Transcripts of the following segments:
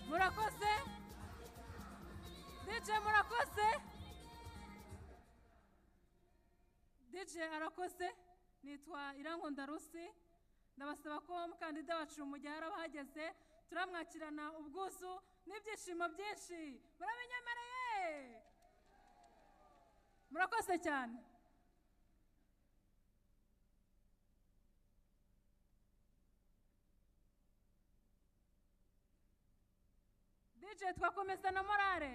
murakoze DJ murakoze DJ arakoze nitwa Irankunda Rusi ndabasaba ko umukandida wacu mu gihe arabahageze turamwakirana ubwuzu n'ibyishimo byinshi murabinyemereye murakoze cyane DJ twakomeza na morale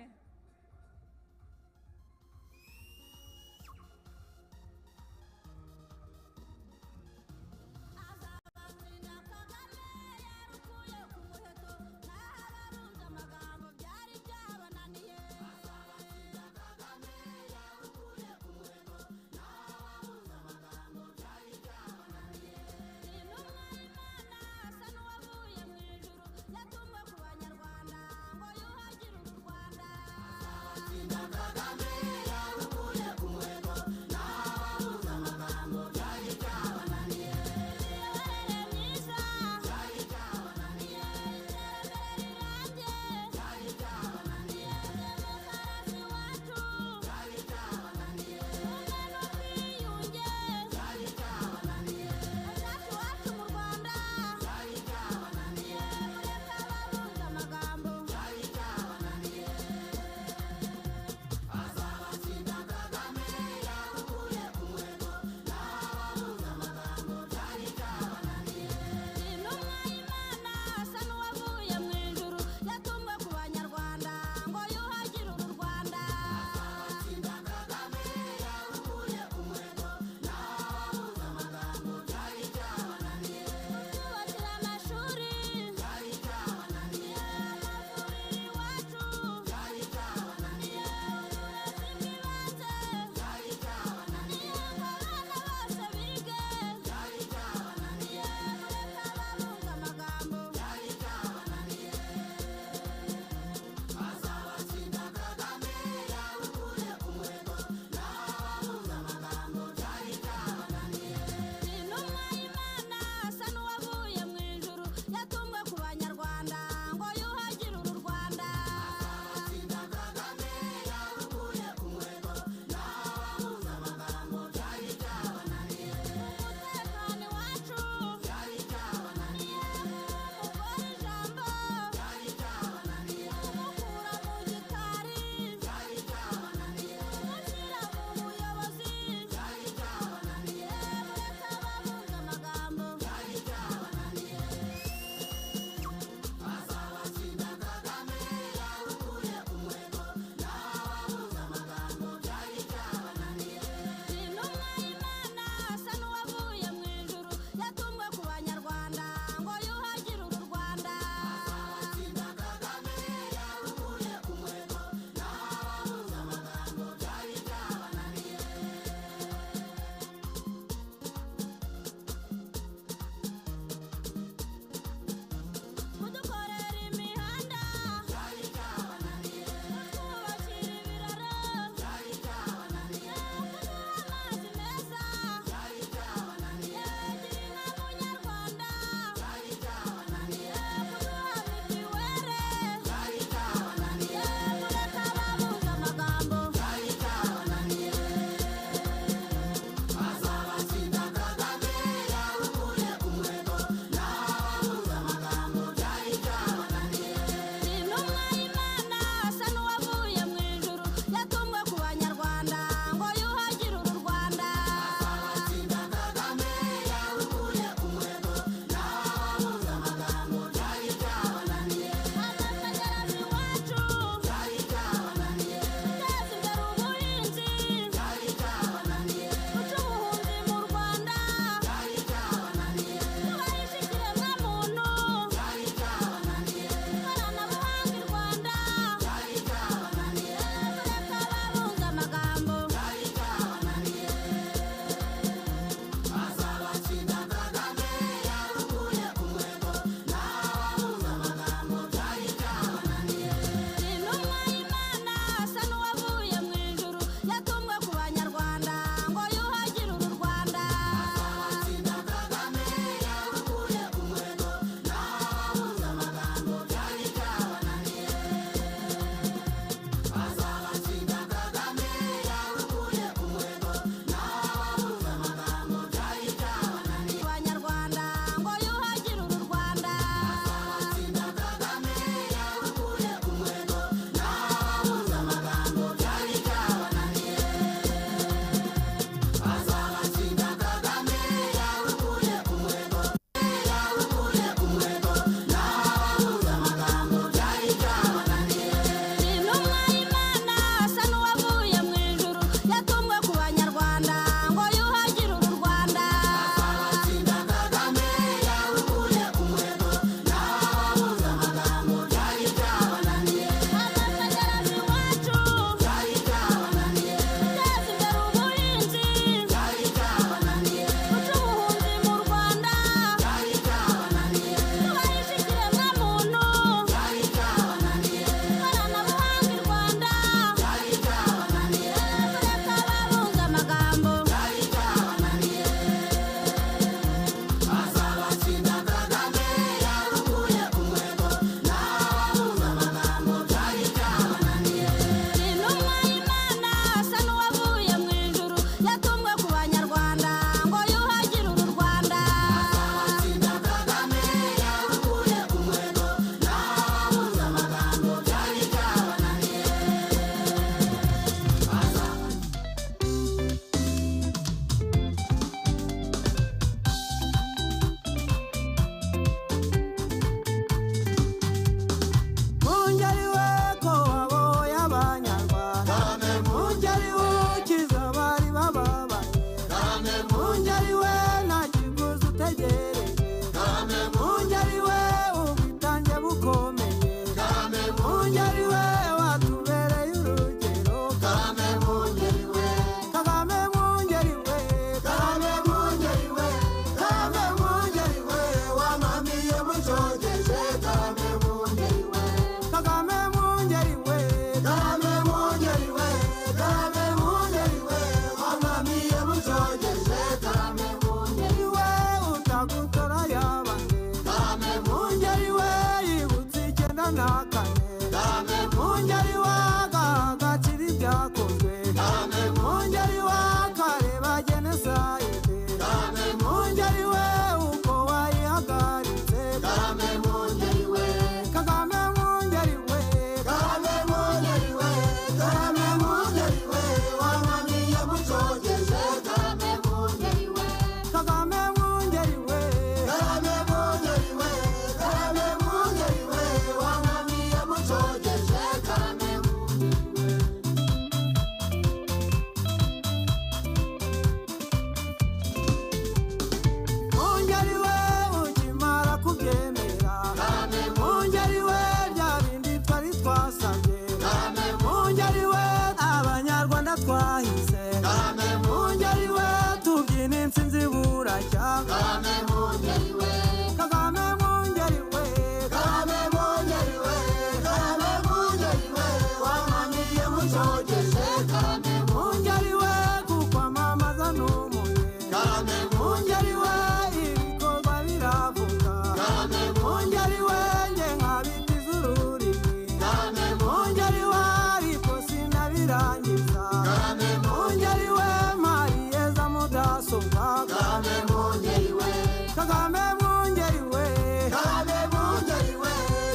bugacya Kagame Mwungeri we Kagame Mwungeri we Kagame Mwungeri we Kagame Mwungeri we wamwamiye mucogeje Kagame Mwungeri we kukwamamaza n'umuye Kagame Mwungeri we ibikorwa biravuga Kagame Mwungeri we nge nkabitiza ururimi Kagame Mwungeri we ariko sinabirangiza Kagame Mwungeri we mariyeza mudasobwa Kagame Mwungeri we Kagame Mwungeri we Kagame Mwungeri we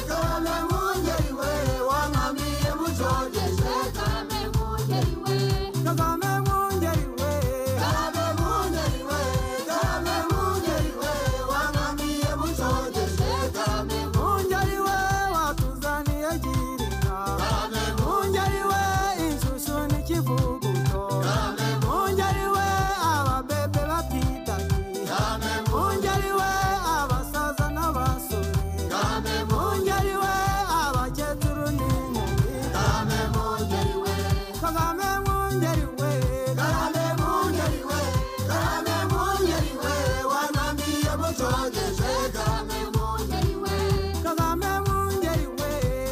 Kagame Mwungeri we wamwamiye mucogeje Kagame Mwungeri we Kagame Mwungeri we Kagame Mwungeri we Kagame Mwungeri we wamwamiye mucogeje Kagame Mwungeri we watuzaniye girinka Kagame Mwungeri we inshushu n'ikivuguto Kagame Mwungeri we ababebe batitanye Kagame Mwungeri we abasaza n'abasore Kagame Mwungeri we abakecuru n'inkumi Kagame Mwungeri we Kagame Mwungeri we Kagame Mwungeri we Kagame Mwungeri we wamwamiye mucogeje Kagame Mwungeri we Kagame Mwungeri we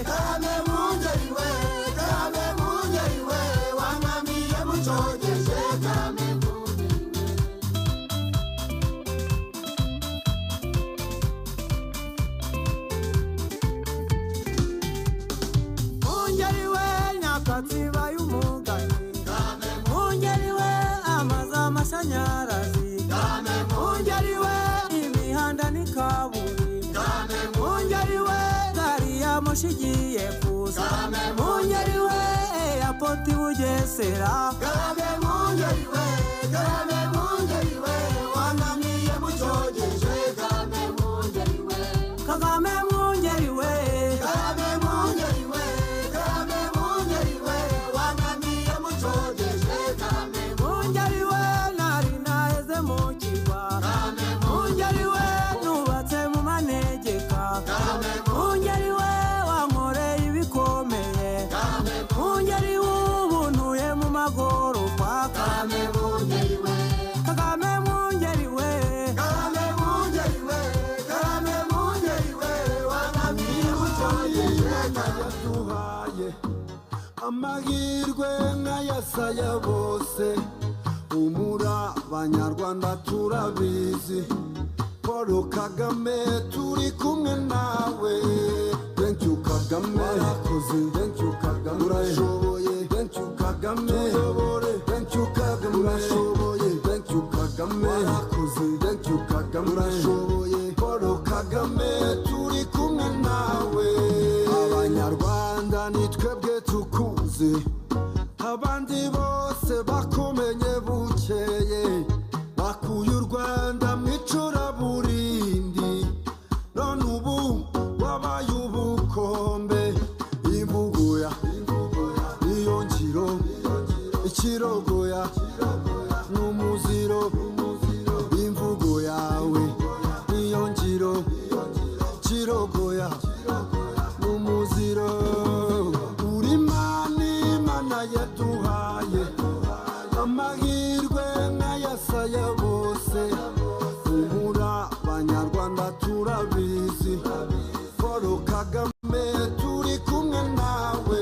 Kagame Mwungeri we Kagame Mwungeri we wamwamiye mucogeje Kagame Mwungeri we Mwungeri we nyakatsiba y'umugani Mwungeri we amazi amashanyarazi Mwungeri we imihanda n'ikaburimbo Mwungeri we gari ya moshi igiye kuza Mwungeri we airport i Bugesera Kagame Mwungeri we Kagame Mwungeri we wamwamiye mucogeje Kagame Mwungeri we Kagame Mwungeri we Kagame Mwungeri we Kagame Mwungeri we wamwamiye mucogeje Kagame Mwungeri we nari naheze mu kirwa Mwungeri we nubatse mu manegeka Mwungeri we wankoreye ibikomeye Mwungeri w'ubu ntuye mu magorofa Kagame Mwungeri we Kagame Mwungeri we Kagame Mwungeri we Kagame Mwungeri we wamwamiye mucogeje yaduhaye amahirwe nk'ayasaya bose umura abanyarwanda turabizi Paul Kagame turi kumwe nawe thank you Kagame warakoze thank you Kagame urashoboye thank you Kagame uyobore thank you Kagame urashoboye thank you Kagame warakoze thank you Kagame urashoboye Paul Kagame turi kumwe nawe abanyarwanda ni twebwe tukuze abandi bose bakumenye bukeye bakuye u Rwanda mu icuraburindi none ubu wabaye ubukombe imvugo ya niyo ngiro ikirogoya n'umuziro imvugo yawe niyo ngiro kirogoya n'umuziro uri Imana yaduhaye amahirwe nk'ayasaya bose umura abanyarwanda turabizi Paul Kagame turi kumwe nawe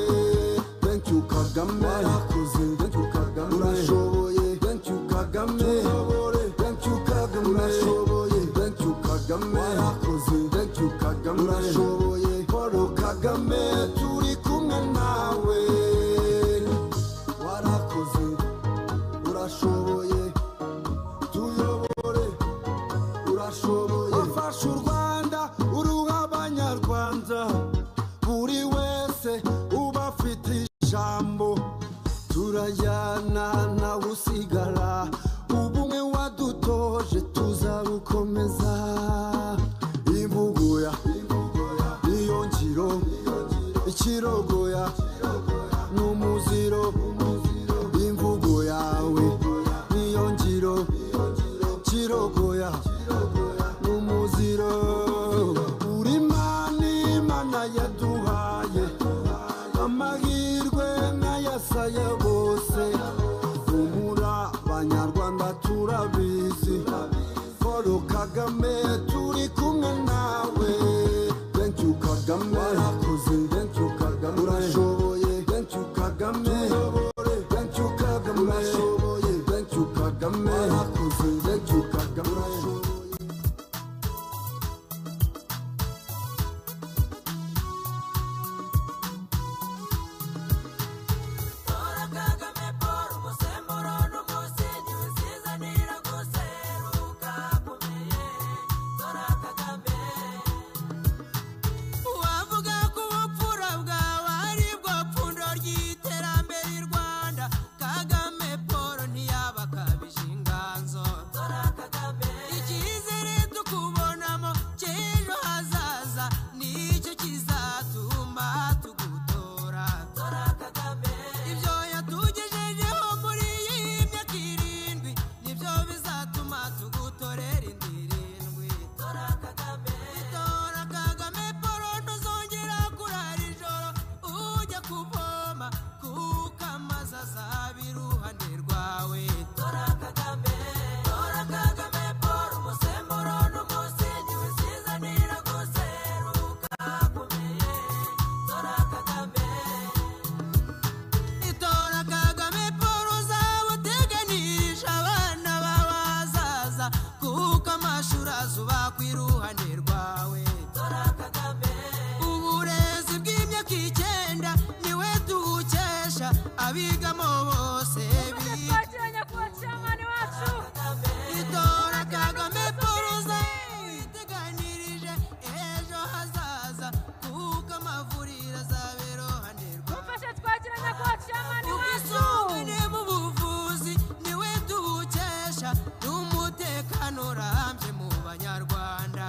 thank you Kagame warakoze thank you Kagame urashoboye thank you Kagame uyobore thank you Kagame urashoboye thank you Kagame warakoze thank you Kagame urashoboye Paul Kagame turi kumwe nawe warakoze urashoboye tuyobore urashoboye ufasha u Rwanda uruha abanyarwanda buri wese uba afite ijambo turajyana nawe usigara ubumwe wadutoje tuzabukomeza imvugo ya niyo ngiro ikirogoya n'umuziro imvugo yawe niyo ngiro kirogoya n'umuziro uri Imana yaduhaye amahirwe nk'ayasaya bose umura abanyarwanda turabizi Paul Kagame turi kumwe nawe. Thank you Kagame, warakoze. Thank you Kagame, urashoboye. Thank you Kagame, tuyobore. Thank you Kagame, urashoboye. Thank you Kagame, warakoze. Thank you Kagame, urashoboye. Umutekano urambye mu banyarwanda.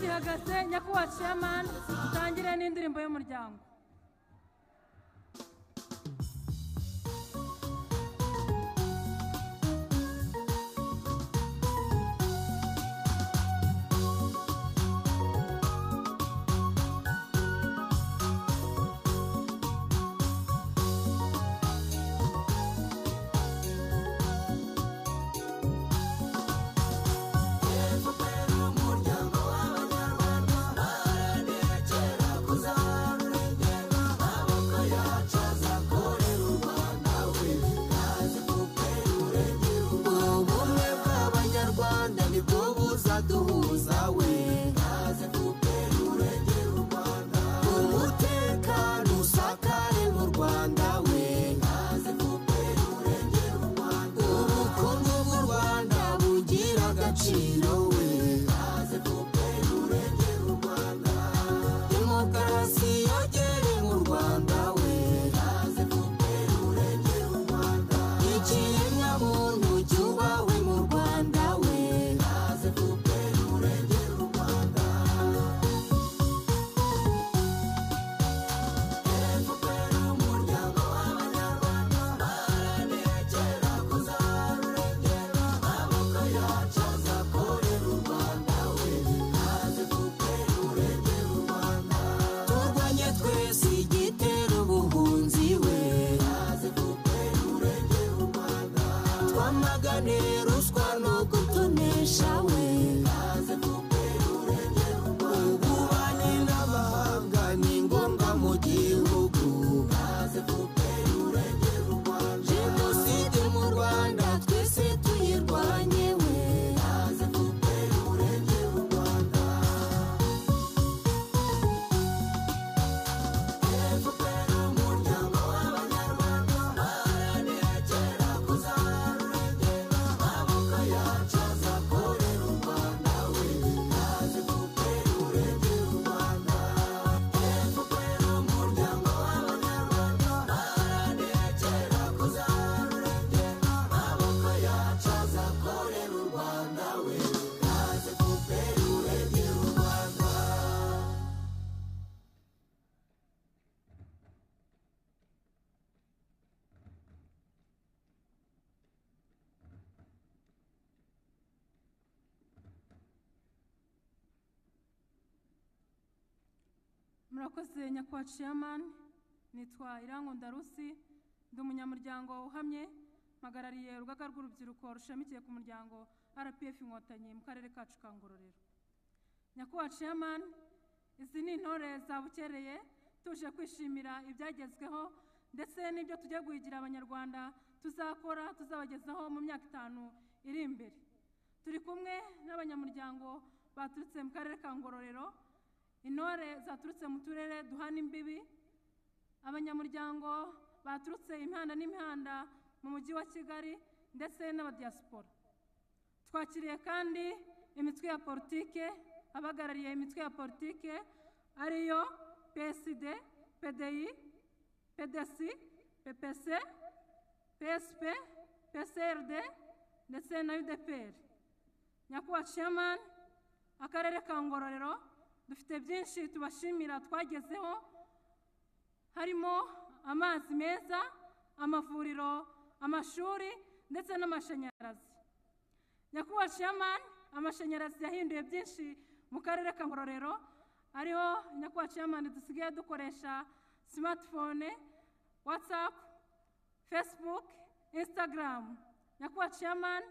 gihagaze nyakubahwa chairman utangire n'indirimbo y'umuryango. murakoze nyakubahwa chairman. Nitwa Irankunda Rusi, ndi umunyamuryango uhamye mpagarariye urugaga rw'urubyiruko rushamikiye ku muryango RPF Inkotanyi mu karere kacu ka Ngororero. Nyakubahwa chairman, izi ni intore zabukereye tuje kwishimira ibyagezweho ndetse n'ibyo tugiye guhigira abanyarwanda tuzakora tuzabagezaho mu myaka 5 iri imbere. Turi kumwe n'abanyamuryango baturutse mu karere ka Ngororero, intore zaturutse mu turere duhana imbibi, abanyamuryango baturutse imihanda n'imihanda mu mujyi wa Kigali ndetse n'abadiaspora. Twakiriye kandi imitwe ya politike, abagarariye imitwe ya politike ariyo PSD, PDI, PDC, PPC, PSP, PSRD ndetse na UDPR. Nyakubahwa chairman, akarere ka Ngororero dufite byinshi tubashimira twagezeho, harimo amazi meza, amavuriro, amashuri ndetse n'amashanyarazi. Nyakubahwa chairman, amashanyarazi yahinduye byinshi mu karere ka Ngororero, ariho nyakubahwa chairman dusigaye dukoresha smartphone, WhatsApp, Facebook, Instagram. Nyakubahwa chairman,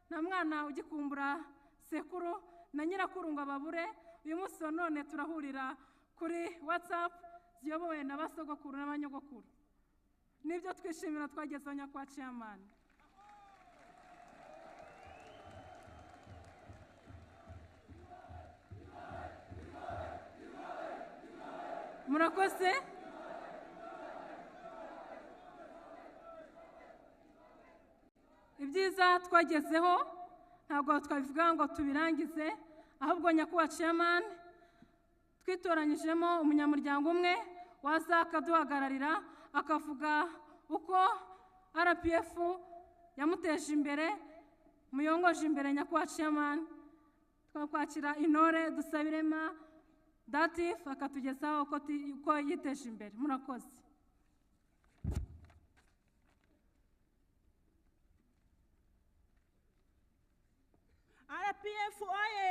nta mwana ugikumbura sekuru na nyirakuru ngo babure. Uyu munsi none turahurira kuri WhatsApp ziyobowe na basogokuru n'abanyogokuru. Nibyo twishimira twagezeho nyakubahwa chairman. Murakoze. Ibyiza twagezeho ntabwo twabivuga ngo tubirangize, ahubwo nyakubahwa chairman twitoranyijemo umunyamuryango umwe waza akaduhagararira akavuga uko RPF yamuteje imbere, muyongoje imbere. Nyakubahwa chairman, twakwakira intore Dusabirema Datif akatugezaho uko yiteje imbere. Murakoze. RPF oye!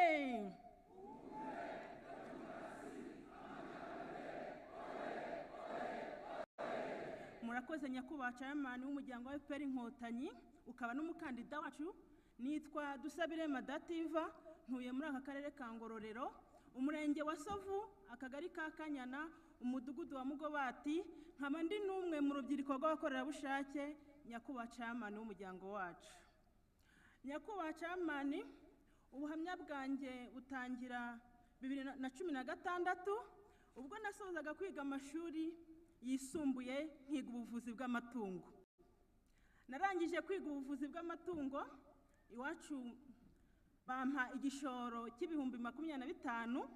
Murakoze nyakubahwa chairman w'umuryango wa FPR Inkotanyi ukaba n'umukandida wacu. Nitwa Dusabirema Dativa, ntuye muri aka karere ka Ngororero, umurenge wa Sovu, akagari ka Kanyana, umudugudu wa Mugobati, nkaba ndi n'umwe mu rubyiruko rw'abakorerabushake. Nyakubahwa chairman w'umuryango wacu. Nyakubahwa chairman, ubuhamya bwanjye butangira 2016 ubwo nasozaga kwiga amashuri yisumbuye nkiga ubuvuzi bw'amatungo. Narangije kwiga ubuvuzi bw'amatungo, iwacu bampa igishoro cy'ibihumbi 25,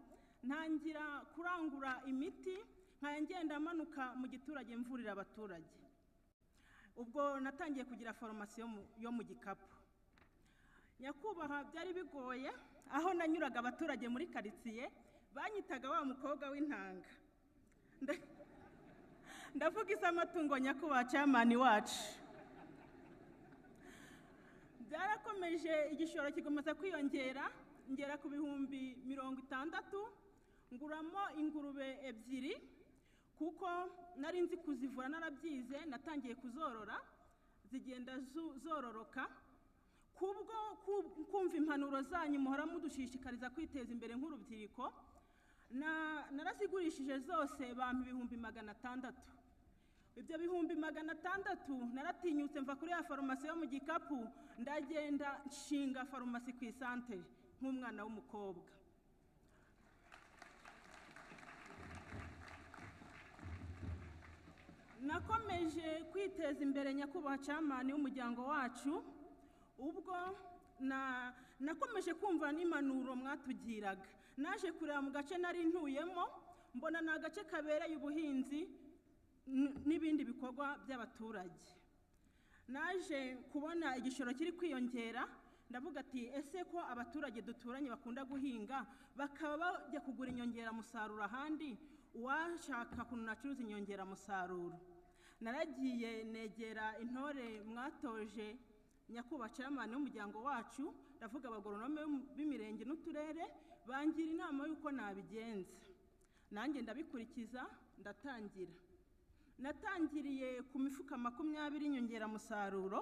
ntangira kurangura imiti nkagenda manuka mu giturage mvurira abaturage. Ubwo natangiye kugira formation yo mu gikapu. Nyakubahwa, byari bigoye aho nanyuraga abaturage muri quartier banyitaga wa mukobwa w'intanga. Ndavuga isa amatungo nyakubahwa chairman wacu. Byarakomeje, igishoro kigomeza kwiyongera, ngera ku bihumbi 60, nguramo ingurube 2 kuko nari nzi kuzivura narabyize. Natangiye kuzorora zigenda zororoka. Kubwo kumva impanuro zanyu muhora mudushishikariza kwiteza imbere nk'urubyiruko, narazigurishije zose bampa ibihumbi 600. Ibyo bihumbi 600 naratinyutse mva kuri ya farumasi yo mu gikapu ndagenda nshinga farumasi ku isantere nk'umwana w'umukobwa. Nakomeje kwiteza imbere nyakubahwa chairman w'umuryango wacu. Ubwo nakomeje kumva n'impanuro mwatugiraga. Naje kureba mu gace nari ntuyemo, mbona na gace kabereye ubuhinzi n'ibindi bikorwa by'abaturage. Naje kubona igishoro kiri kwiyongera, ndavuga ati ese ko abaturage duturanye bakunda guhinga bakaba bajya kugura inyongera musaruro ahandi, uwashaka kuntu nacuruza inyongera musaruro. Naragiye negera intore mwatoje nyakubahwa chairman w'umuryango wacu, ndavuga abagoronome b'imirenge n'uturere, bangira inama y'uko nabigenza. nanjye ndabikurikiza ndatangira. Natangiriye ku mifuka 20 inyongeramusaruro,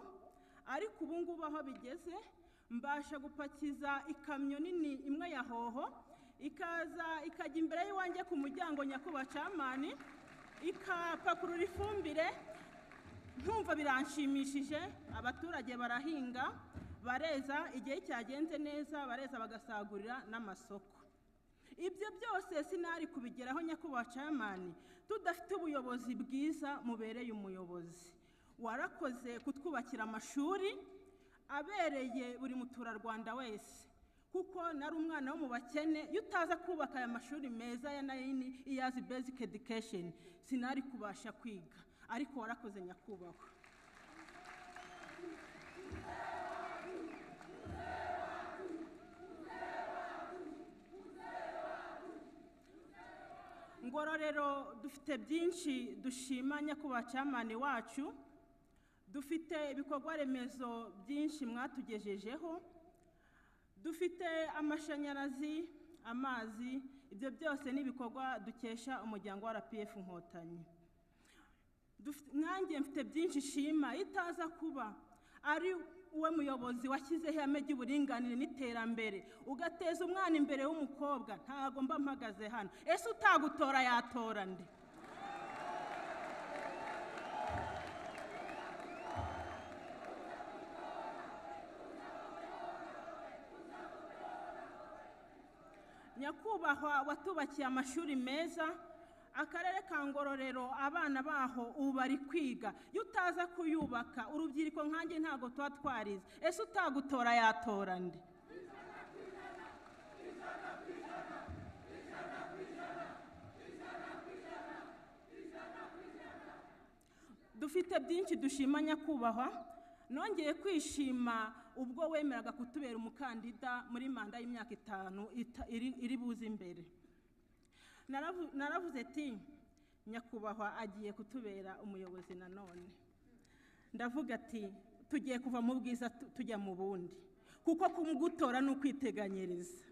ariko ubu ngubu aho bigeze mbasha gupakiza ikamyo nini imwe ya hoho ikajya imbere y'iwanjye ku muryango nyakubahwa camani, ikapakurura ifumbire. Ntumva biranshimishije, abaturage barahinga bareza, igihe cyagenze neza bareza bagasagurira n'amasoko. Ibyo byose sinari kubigeraho nyakubahwa camani tudafite ubuyobozi bwiza mubereye umuyobozi. Warakoze kutwubakira amashuri abereye buri muturarwanda wese, kuko nari umwana wo mu bakene. Iyo utaza kubaka aya mashuri meza ya 9 years basic education sinari kubasha kwiga, ariko warakoze nyakubahwa. Ngororero dufite byinshi dushima nyakubahwa camani wacu, dufite ibikorwa remezo byinshi mwatugejejeho, dufite amashanyarazi, amazi. Ibyo byose ni ibikorwa dukesha umuryango wa RPF Inkotanyi. Nanjye mfite byinshi shima, itaza kuba ari uwe muyobozi washyizeho ihame ry'uburinganire n'iterambere, ugateza umwana imbere w'umukobwa, ntago mba mpagaze hano. Ese utagutora yatora nde? Nyakubahwa watubakiye amashuri meza, akarere ka Ngororero abana baho ubu bari kwiga. Iyo utaza kuyubaka, urubyiruko nkanjye ntago tuba twarize. Ese utagutora yatora nde? Dufite byinshi dushima nyakubahwa. Nongeye kwishima ubwo wemeraga kutubera umukandida muri manda y'imyaka 5 iri buze imbere. Naravuze ati nyakubahwa agiye kutubera umuyobozi nanone. Ndavuga ati tugiye kuva mu bwiza tujya mu bundi, kuko kumugutora no kwiteganyiriza.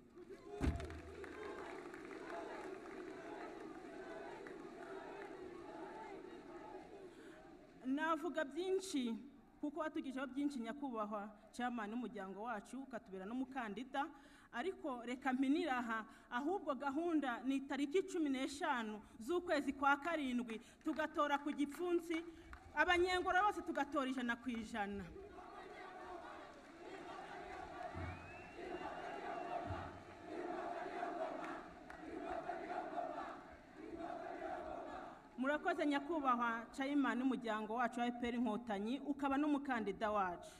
Navuga byinshi kuko watugijeho byinshi nyakubahwa camani n'umuryango wacu, ukatubera n'umukandida. Ariko reka mpiniraha, ahubwo gahunda ni tariki 15 z'ukwezi kwa 7 tugatora ku gipfunsi, abanyengoro bose tugatora 100%. Murakoze nyakubahwa camani n'umuryango wacu wa FPR Inkotanyi, ukaba n'umukandida wacu.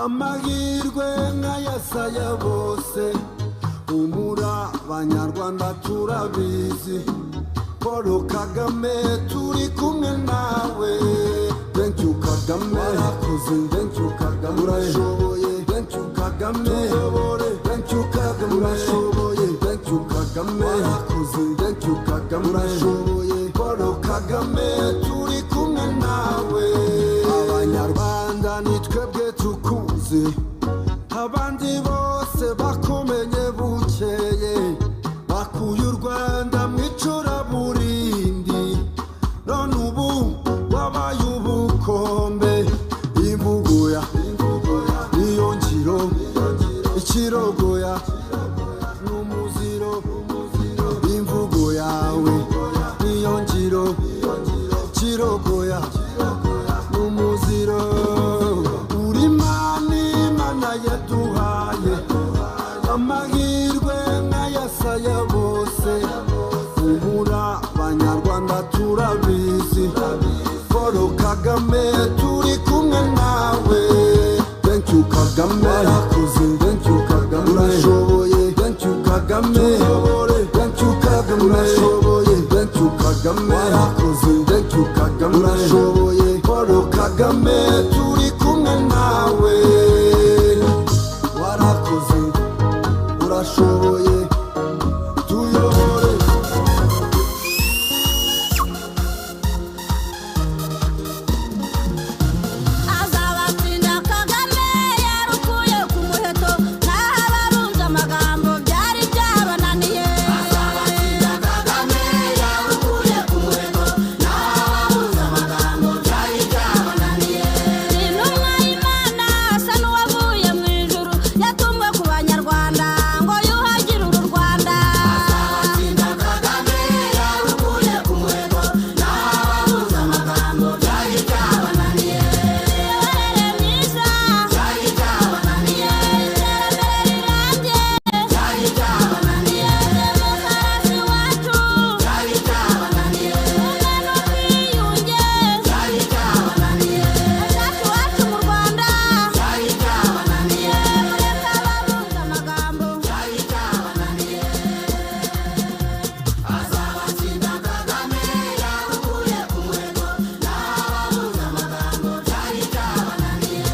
amahirwe nk'ayasaya bose, umura abanyarwanda turabizi. Paul Kagame turi kumwe nawe, thank you Kagame, warakoze, thank you Kagame, urashoboye, thank you Kagame, tuyobore, thank you Kagame, urashoboye, thank you Kagame, warakoze, thank you Kagame, urashoboye. Paul Kagame turi kumwe nawe, abanyarwanda ni twebwe tukuzi, abandi bose bakumenye bukeye, bakuye u Rwanda mu icuraburindi, none ubu wabaye ubukombe. Imvugoya niyo ngiro, ikirogoya n'umuziro, imvugo yawe niyo ngiro, ikirogoya n'umuziro. Uri Imana yaduhaye amahirwe nk'ayasaya bose, ubura abanyarwanda turabizi. Paul Kagame turi kumwe nawe, thank you Kagame warakoze thank you Kagame urashoboye thank you Kagame thank you Kagame urashoboye thank you Kagame warakoze thank you Kagame urashoboye Paul Kagame turi kumwe nawe warakoze urashoboye tuyobore azabatsinda Kagame yarukuye ku muheto naho abarunze amagambo byari byabananiye azabatsinda Kagame yarukuye ku muheto naho abarunze amagambo byari byabananiye intumwa y'Imana asa n'uwavuye mu ijuru yatumwe ku banyarwanda ngo yuhagire uru Rwanda azabatsinda Kagame yarukuye ku muheto naho abarunze amagambo byari byabananiye imiyoborere myiza byari byabananiye iterambere rirambye byari byabananiye demokarasi iwacu byari byabananiye ubumwe n'ubwiyunge byari byabananiye azacu iwacu mu Rwanda byari byabananiye mureke abarunze amagambo byari byabananiye azabatsinda Kagame yarukuye ku muheto naho abarunze amagambo byari byabananiye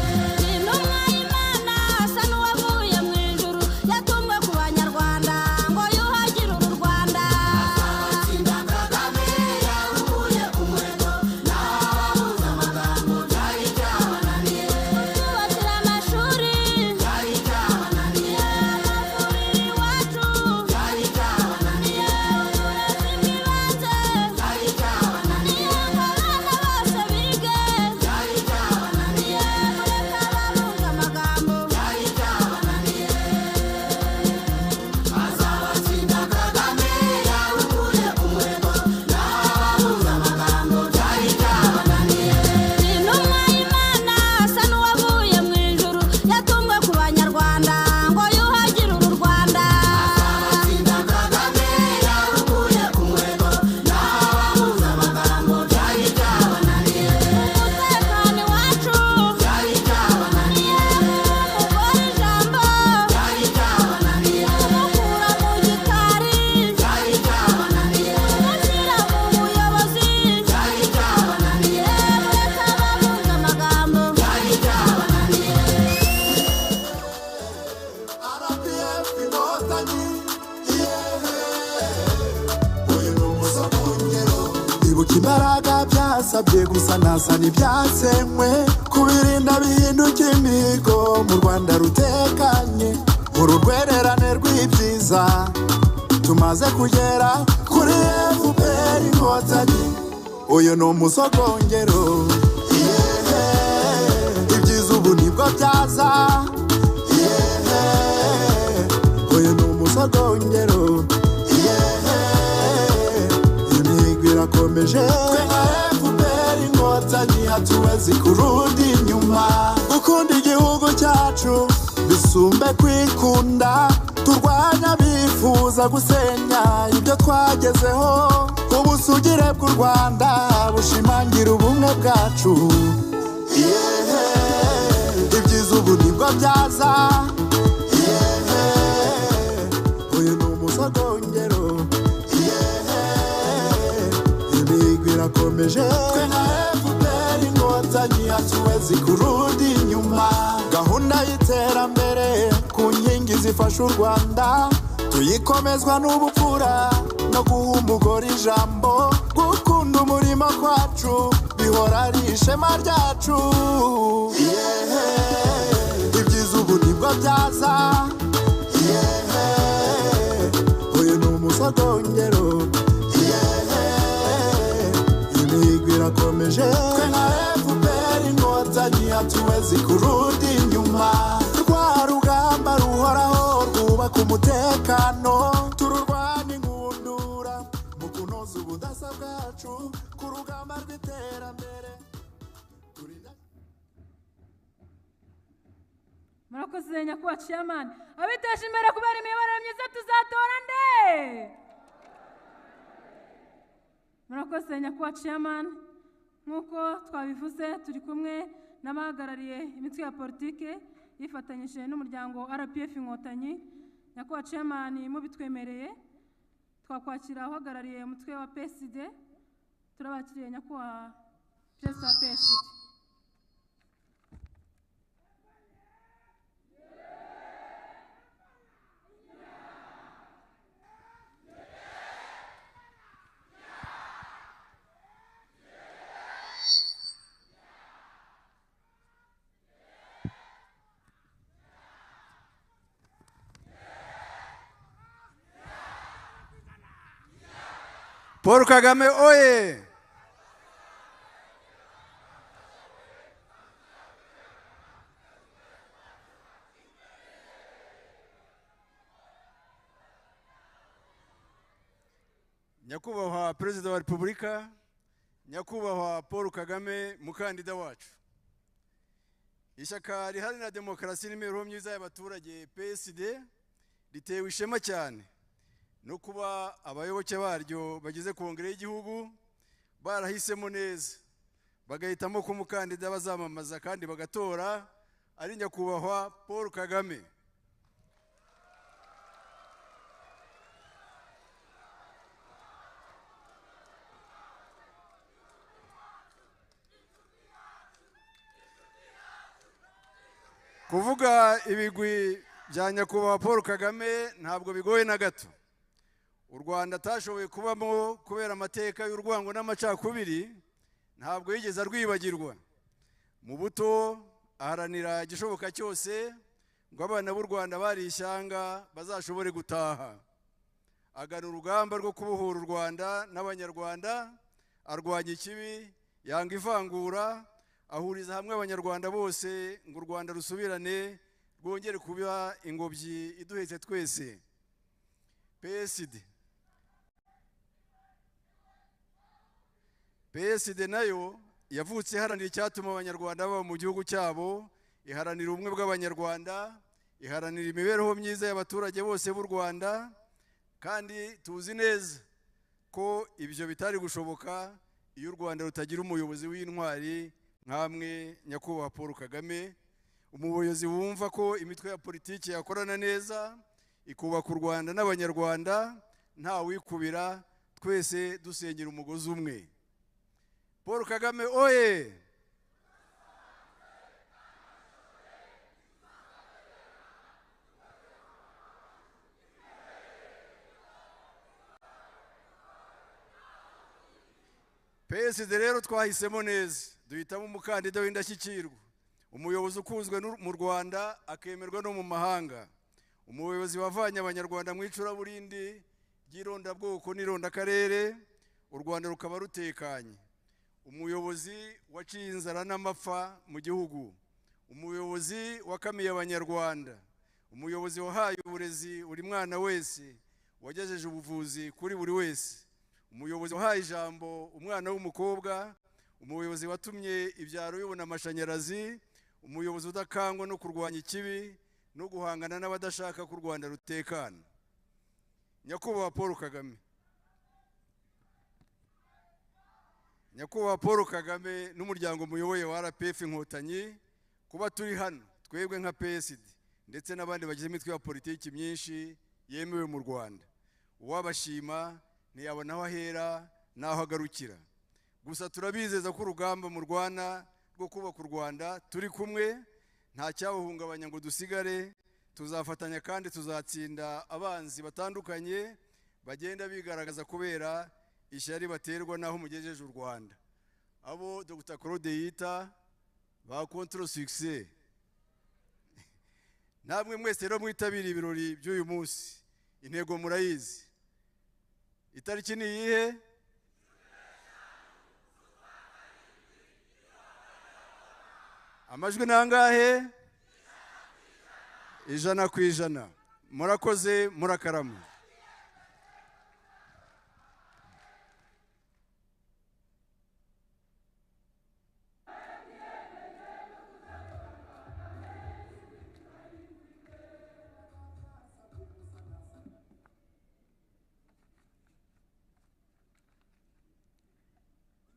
intumwa y'Imana asa n'uwavuye mu ijuru yatumwe ku banyarwanda ngo yuhagire uru Rwanda azabatsinda Kagame yarukuye ku muheto naho abarunze amagambo byari byabananiye kutwubakira amashuri byari byabananiye amavuriro iwacu byari byabananiye uburezi bw'ibanze byari byabananiye ngo abana bose bige byari byabananiye mureke abarunze amagambo byari byabananiye azabatsinda Kagame yarukuye ku muheto naho abarunze amagambo byari byabananiye intumwa y'Imana asa n'uwavuye mu ijuru yatumwe ku banyarwanda ngo yuhagire uru Rwanda azabatsinda Kagame yarukuye ku muheto naho abarunze amagambo byari byabananiye umutekano iwacu byari byabananiye umugore ijambo byari byabananiye umukura mu gikari byari byabananiye umushyira mu buyobozi byari byabananiye mureke abarunze amagambo byari byabananiye RPF inkotanyi uyu ni umusogongero ibuka imbaraga byasabye gusa nasa n'ibyasenywe kubirinda bihinduka imihigo mu Rwanda rutekanye uru rwererane rw'ibyiza tumaze kugera kuri FPR inkotanyi uyu ni umusogongero ibyiza ubu nibwo byaza uyu ni umusogongero imihigo irakomeje twe nka FPR inkotanyi hatuwezi kurundi inyuma gukunda igihugu cyacu bisumbe kwikunda turwanya bifuza gusenya ibyo twagezeho ubusugire bw'u Rwanda bushimangira ubumwe bwacu ibyiza ubu nibwo byaza uyu ni umusogongero imihigo irakomeje twe nka FPR inkotanyi hatuwezi kurundi inyuma gahunda y'iterambere ku nkingi zifasha u Rwanda tuyikomezwa n'ubupfura no guha umugore ijambo gukunda umurimo kwacu bihora ari ishema ryacu ibyiza ubu nibwo byaza uyu ni umusogongero imihigo irakomeje twe nka FPR inkotanyi hatuwezi kurundi inyuma rwa rugamba ruhoraho rwubaka umutekano tururwanya inkundura mu kunoza ubudasa bwacu ku rugamba rw'iterambere murakoze nyakubahwa chairman abiteje imbere kubera imiyoborere myiza tuzatora nde murakoze nyakubahwa chairman nk'uko twabivuze turi kumwe n'abahagarariye imitwe ya politike yifatanyije n'umuryango RPF Inkotanyi. Nyakubahwa chairman mubitwemereye twakwakira uhagarariye umutwe wa PSD. Turabakiriye nyakubahwa perezida wa PSD. Paul Kagame oye! Nyakubahwa Perezida wa Repubulika, Nyakubahwa Paul Kagame mukandida wacu. Ishyaka riharanira demokarasi n'imibereho myiza y'abaturage PSD ritewe ishema cyane no kuba abayoboke baryo bagize kongere y'igihugu barahisemo neza bagahitamo ko umukandida bazamamaza kandi bagatora ari Nyakubahwa Paul Kagame. Kuvuga ibigwi bya Nyakubahwa Paul Kagame ntabwo bigoye na gato. U Rwanda atashoboye kubamo kubera amateka y'urwango n'amacakubiri, ntabwo yigeze arwibagirwa. Mu buto aharanira igishoboka cyose ngo abana b'u Rwanda bari ishyanga bazashobore gutaha. Agana urugamba rwo kubohora u Rwanda n'abanyarwanda, arwanya ikibi, yanga ivangura, ahuriza hamwe abanyarwanda bose ngo u Rwanda rusubirane rwongere kuba ingobyi iduhetse twese. PSD nayo yavutse iharanira icyatuma abanyarwanda baba mu gihugu cyabo, iharanira ubumwe bw'abanyarwanda, iharanira imibereho myiza y'abaturage bose b'u Rwanda, kandi tuzi neza ko ibyo bitari gushoboka iyo u Rwanda rutagira umuyobozi w'intwari nkamwe Nyakubahwa Paul Kagame, umuyobozi wumva ko imitwe ya politiki yakorana neza ikubaka u Rwanda n'abanyarwanda nta wikubira, twese dusenyera umugozi umwe. Paul Kagame oye! PSD rero twahisemo neza, duhitamo umukandida w'indashyikirwa, umuyobozi ukunzwe mu Rwanda akemerwa no mu mahanga, umuyobozi wavanye abanyarwanda mu icuraburindi ry'irondabwoko n'irondakarere, u Rwanda rukaba rutekanye, umuyobozi waciye inzara n'amapfa mu gihugu, umuyobozi wakamiye abanyarwanda, umuyobozi wahaye uburezi buri mwana wese, wagejeje ubuvuzi kuri buri wese, umuyobozi wahaye ijambo umwana w'umukobwa, umuyobozi watumye ibyaro bibona amashanyarazi, umuyobozi udakangwa no kurwanya ikibi no guhangana n'abadashaka ko u Rwanda rutekana. Nyakubahwa Paul Kagame, Nyakubahwa Paul Kagame n'umuryango muyoboye wa RPF Inkotanyi, kuba turi hano twebwe nka PSD ndetse n'abandi bagize imitwe ya politiki myinshi yemewe mu Rwanda, uwabashima ntiyabona aho ahera n'aho agarukira. Gusa turabizeza ko urugamba mu Rwanda rwo kubaka u Rwanda turi kumwe, nta cyawuhungabanya ngo dusigare, tuzafatanya kandi tuzatsinda abanzi batandukanye bagenda bigaragaza kubera ishyari baterwa naho mugejeje u Rwanda. Abo Dr. Claude yita ba contre succès. Namwe mwese rero mwitabira ibirori by'uyu munsi, intego murayizi. Itariki ni iyihe? Amajwi nangahe? 100%. Murakoze, murakarama.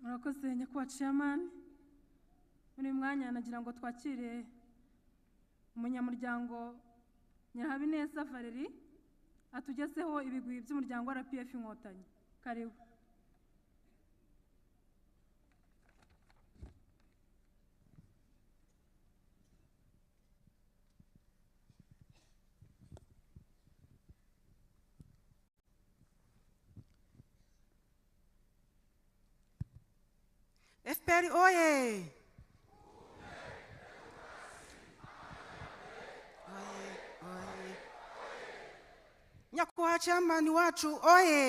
Murakoze Nyakubahwa Chairman. Muri mwanya nagira ngo twakire umunyamuryango Nyirahabineza Valerie atugezeho ibigwi by'umuryango wa RPF Inkotanyi. Karibu. FPR oye! Nyakubahwa chairman wacu oye!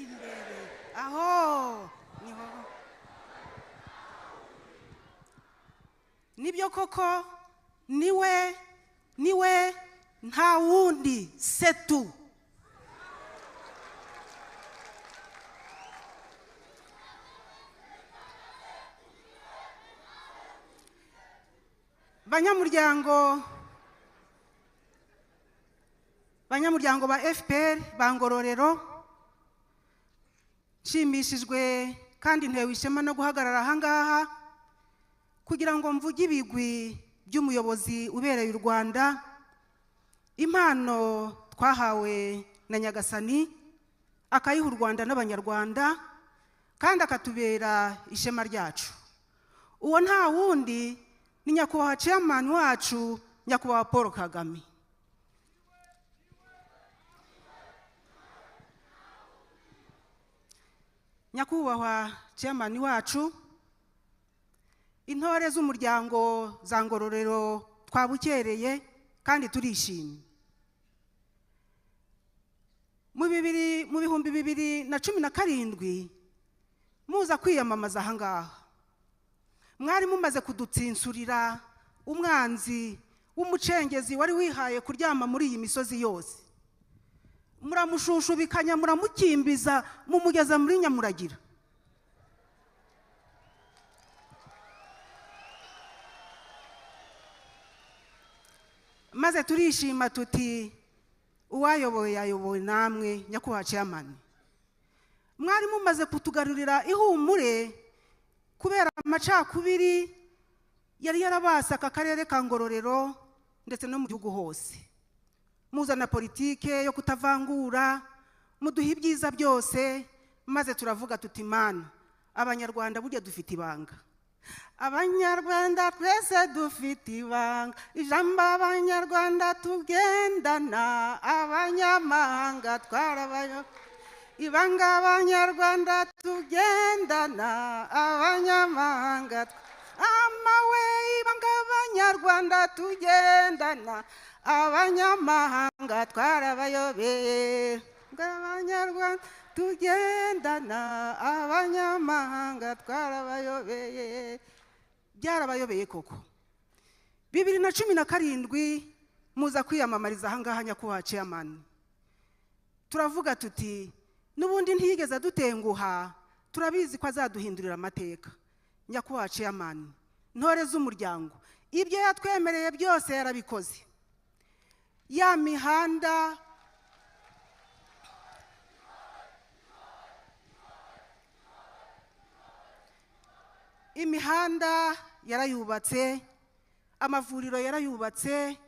Imbere aho niho nibyo koko niwe nta wundi setu. banyamuryango ba FPR ba Ngororero, nshimishijwe kandi ntewe ishema no guhagarara ahangaha kugira ngo mvuge ibigwi by'umuyobozi ubereye u Rwanda, impano twahawe na Nyagasani akayiha u Rwanda n'abanyarwanda kandi akatubera ishema ryacu. Uwo nta wundi ni nyakubahwa chairman wacu, nyakubahwa Paul Kagame. Nyakubahwa chairman wacu, intore z'umuryango za Ngororero twabukereye kandi turishimye. Mu 2017 muza kwiyamamaza ahangaha, mwari mumaze kudutsinsurira umwanzi w'umucengezi wari wihaye kuryama muri iyi misozi yose, muramushushubikanya muramukimbiza mumugeza muri Nyamuragira. Maze turishima tuti uwayoboye ayoboye namwe nyakubahwa chairman. Mwari mumaze kutugarurira ihumure kubera amacakubiri yari yarabasa aka karere ka Ngororero ndetse no mu gihugu hose. Muzana politike yo kutavangura, muduha ibyiza byose, maze turavuga tuti mana, abanyarwanda burya dufite ibanga. Abanyarwanda twese dufite ibanga, ijambo abanyarwanda tugendana, abanyamahanga twarabayo. Ibanga abanyarwanda tugendana, abanyamahanga amawe. Ibanga abanyarwanda tugendana, abanyamahanga twarabayobeye. Abanyarwanda tugendana, abanyamahanga twarabayobeye. Byarabayobeye koko. 2017 muza kwiyamamariza ahangaha nyakubahwa chairman. Turavuga tuti nubundi ntiyigeze dutenguha, turabizi ko azaduhindurira amateka. Nyakubahwa chairman, ntore z'umuryango ibyo yatwemereye byose yarabikoze. Ya mihanda imihanda yarayubatse, amavuriro yarayubatse,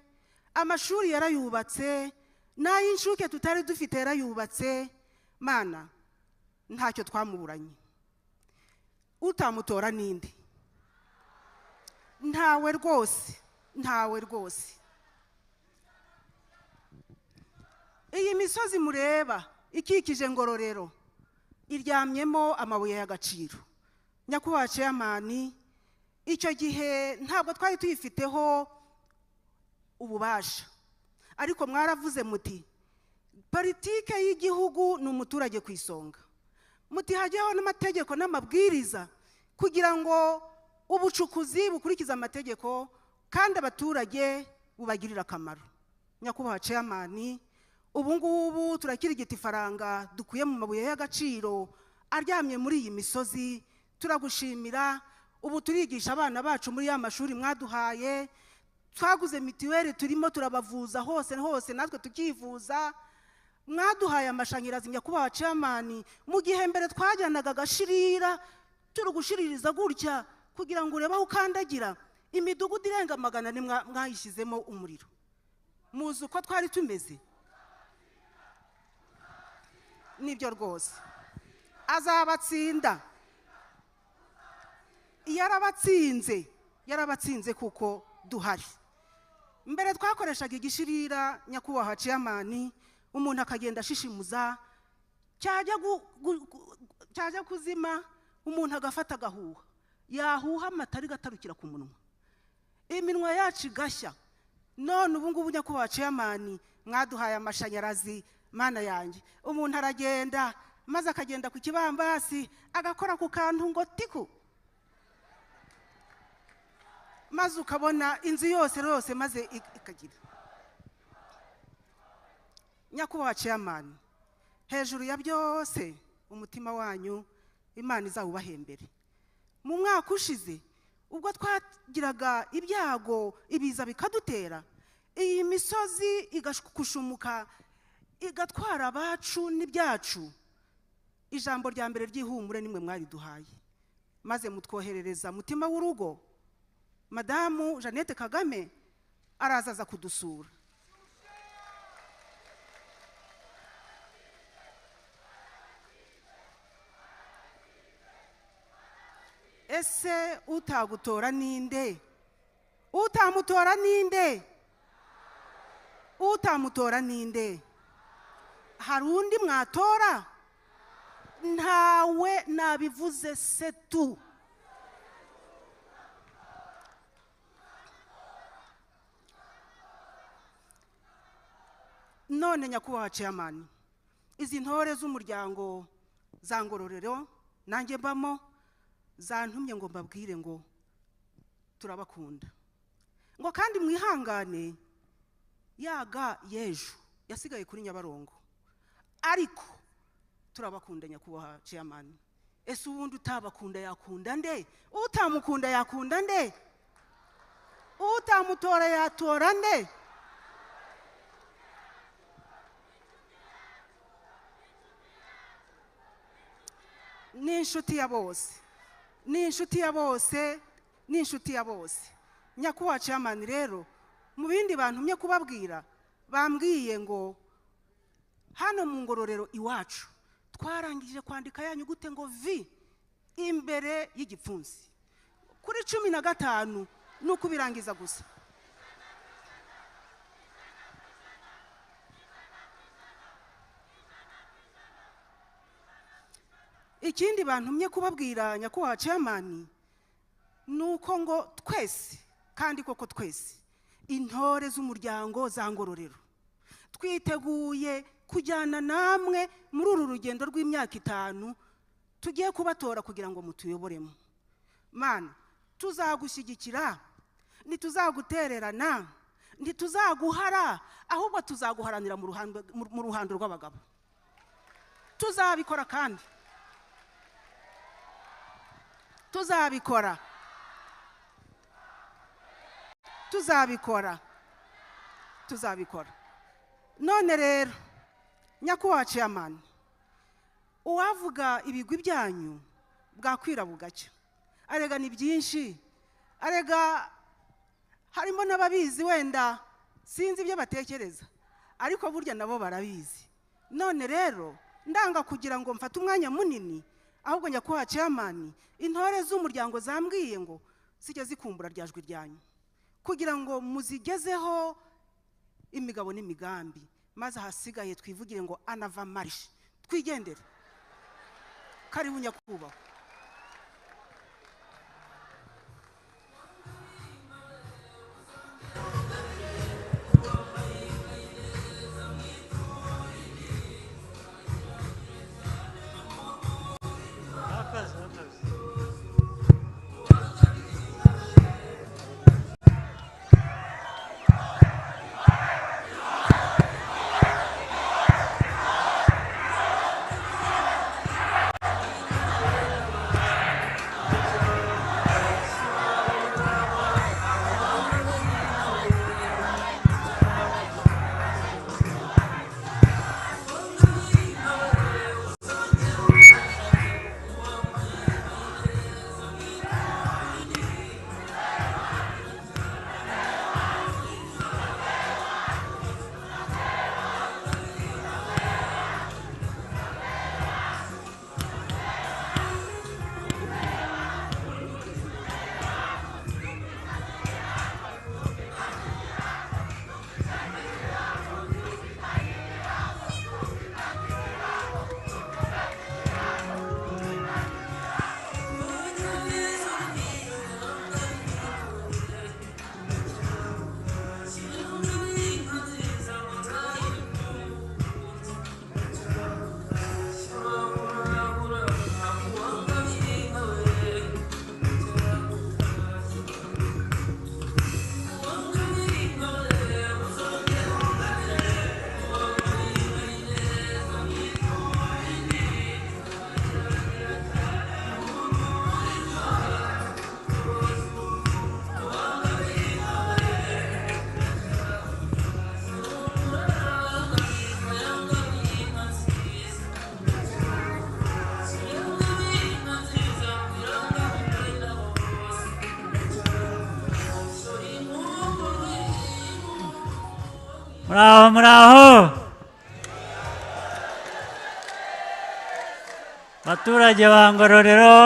amashuri yarayubatse, n'ay'inshuke tutari dufite yarayubatse. Mana, ntacyo twamuburanye. Utamutora ninde? Ntawe rwose, ntawe rwose. Iyi misozi mureba ikikije Ngororero iryamyemo amabuye y'agaciro. Nyakubahwa chairman, icyo gihe ntabwo twari tuyifiteho ububasha, ariko mwaravuze muti politike y'igihugu ni umuturage ku isonga. Muti hajyaho n'amategeko n'amabwiriza kugira ngo ubucukuzi bukurikiza amategeko kandi abaturage bubagirira akamaro. Nyakubahwa chairman, ubu ngubu turakirigita ifaranga dukuye mu mabuye y'agaciro aryamye muri iyi misozi. Turagushimira. Ubu turigisha abana bacu muri ya mashuri mwaduhaye, twaguze mitiweli turimo turabavuza hose natwe tukivuza. mwaduhaye amashanyarazi nyakubahwa chairman mu gihe mbere twajyanaga agashirira turi gushiririza gutya kugira ngo urebe aho ukandagira imidugudu irenga 100 mwayishyizemo umuriro. Muzi uko twari tumeze. Nibyo rwose azabatsinda, yarabatsinze kuko duhari. Mbere twakoreshaga igishirira nyakubahwa chairman, umuntu akagenda ashishimuza, cyajya kuzima umuntu agafata agahuha, yahuha amatari gatarukira ku munwa, iminwa yacu igashya. None ubu ngubu nyakubahwa chairman mwaduhaye amashanyarazi, mana yanjye, umuntu aragenda maze akagenda ku kibambasi agakora ku kantu ngo tiku, maze ukabona inzu yose maze ikagira. Nyakubahwa chairman, hejuru ya byose umutima wanyu Imana izawubahembere. Mu mwaka ushize ubwo twagiraga ibyago ibiza bikadutera, iyi misozi igakushumuka igatwara abacu n'ibyacu, ijambo rya mbere ry'ihumure nimwe mwari duhaye, maze mutwoherereza mutima w'urugo Madamu Jeannette Kagame arazaza kudusura. Ese utagutora ninde? Utamutora ninde? Utamutora ninde? Hari undi mwatora? Ntawe, nabivuze setu. None nyakubahwa chairman, izi ntore z'umuryango za Ngororero nanjye mbamo zantumye ngo mbabwire ngo turabakunda, ngo kandi mwihangane yaga yejo yasigaye kuri Nyabarongo, ariko turabakunda nyakubahwa chairman. Ese ubundi utabakunda yakunda nde? Utamukunda yakunda nde? Utamutora yatora nde? Ni inshuti ya bose, ni inshuti ya bose, ni inshuti ya bose. Nyakubahwa chairman rero mu bindi bantumye kubabwira, bambwiye ngo hano mu Ngororero iwacu twarangije kwandika yanyu gute ngo vi imbere y'igipfunsi kuri 15 nuko birangiza gusa. Ikindi bantumye kubabwira nyakubahwa chairman nuko ngo twese, kandi koko twese intore z'umuryango za Ngororero twiteguye kujyana namwe muri uru rugendo rw'imyaka 5 tugiye kubatora kugira ngo mutuyoboremo. Mana, tuzagushyigikira, ntituzagutererana, ntituzaguhara, ahubwo tuzaguharanira mu ruhando rw'abagabo. Tuzabikora kandi tuzabikora None rero nyakubahwa chairman, uwavuga ibigwi byanyu bwakwira bugacya. Arega ni byinshi, arega harimo n'ababizi wenda sinzi ibyo batekereza, ariko burya nabo barabizi. None rero ndanga kugira ngo mfate umwanya munini, ahubwo nyakubahwa chairman, intore z'umuryango zambwiye ngo zijye zikumbura ryajwi ryanyu kugira ngo muzigezeho imigabo n'imigambi, maze hasigaye twivugire ngo anava marche twigendere. Karibu nyakubahwa. Muraho, muraho. Baturage ba Ngororero.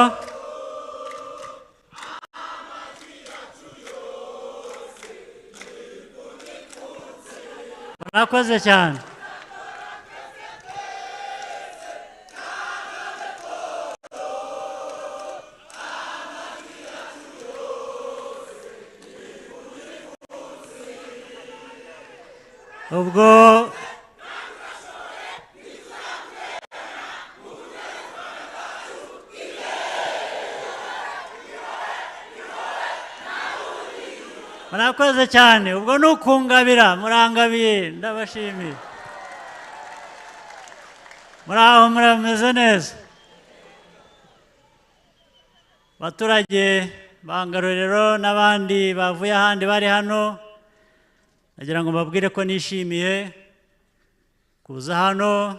Murakoze cyane. ubwo murakoze cyane, ubwo ni ukungabira, murangabiye, ndabashimiye. Muraho, murameze neza. Baturage ba Ngororero n'abandi bavuye ahandi bari hano, nagira ngo mbabwire ko nishimiye kuza hano